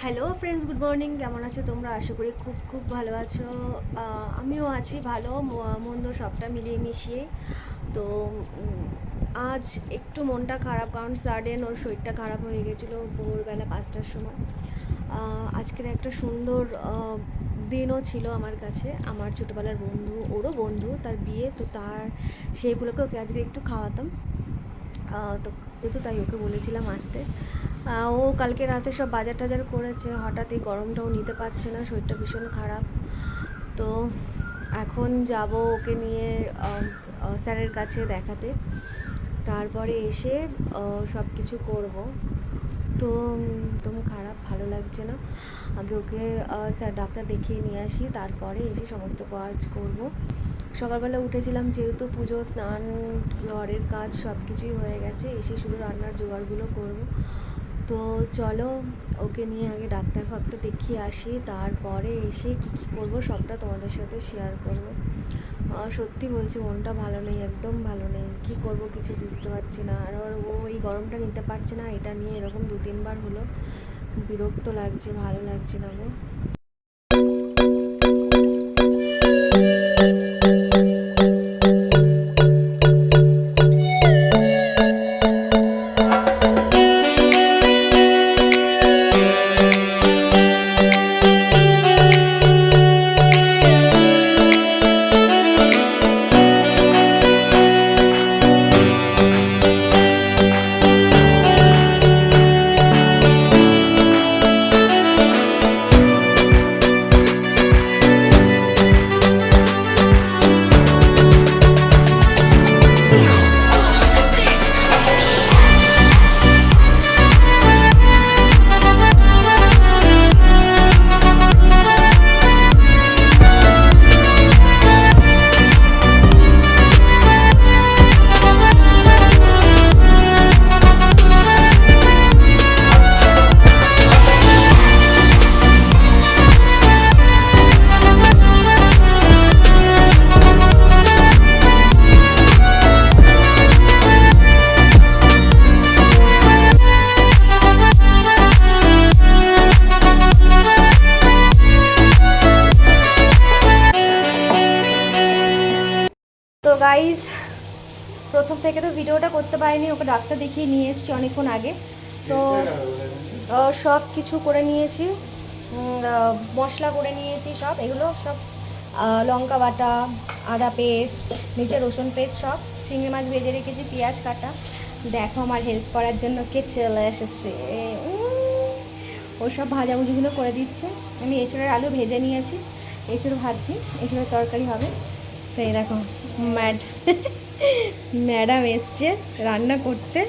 Hello friends, good morning. কেমন আছো তোমরা? আশা করি খুব খুব ভালো আছো। আমিও আছি ভালো, মন্দ সবটা মিলিয়ে মিশিয়ে। তো আজ একটু মনটা খারাপ, কারণ সাডেন ওর শরীরটা খারাপ হয়ে গেছিলো ভোরবেলা 5টার সময়। আজকের একটা সুন্দর দিনও ছিল আমার কাছে। আমার ছোটোবেলার বন্ধু, ওরও বন্ধু, তার বিয়ে, তো তার সেই উপলক্ষে ওকে আজকে একটু খাওয়াতাম। তো তাই ওকে বলেছিলাম আসতে। ও কালকে রাতে সব বাজার টাজার করেছে, হঠাৎই গরমটাও নিতে পারছে না, শরীরটা ভীষণ খারাপ। তো এখন যাব ওকে নিয়ে স্যারের কাছে দেখাতে, তারপরে এসে সব কিছু করবো। তো একদম খারাপ, ভালো লাগছে না। আগে ওকে স্যার ডাক্তার দেখিয়ে নিয়ে আসি, তারপরে এসে সমস্ত কাজ করব। সকালবেলা উঠেছিলাম, যেহেতু পুজো, স্নান, ঘরের কাজ সব কিছুই হয়ে গেছে, এসে শুধু রান্নার জোগাড়গুলো করব। তো চলো ওকে নিয়ে আগে ডাক্তার ফাক্তার দেখিয়ে আসি, তারপরে এসে কী কী করবো সবটা তোমাদের সাথে শেয়ার করব। সত্যি বলছি, মনটা ভালো নেই, একদম ভালো নেই। কী করব কিছু বুঝতে পারছি না। আর ও এই গরমটা নিতে পারছে না, এটা নিয়ে এরকম 2-3 বার হলো। বিরক্ত লাগছে, ভালো লাগছে না গো। তো গাইজ, প্রথম থেকে তো ভিডিওটা করতে পারিনি, ওকে ডাক্তার দেখিয়ে নিয়ে এসেছি অনেকক্ষণ আগে। তো সব কিছু করে নিয়েছি, মশলা করে নিয়েছি সব, এগুলো সব লঙ্কা বাটা, আদা পেস্ট, নিচে রসুন পেস্ট, সব চিংড়ি মাছ ভেজে রেখেছি, পেঁয়াজ কাটা। দেখো আমার হেল্প করার জন্য কে চলে এসেছে। ও সব ভাজাভুজিগুলো করে দিচ্ছে। আমি এঁচড়ের আলু ভেজে নিয়েছি, এঁচড় ভাজছি, এঁচড়ের তরকারি হবে। তো এই দেখো ম্যাডাম এসছে রান্না করতে।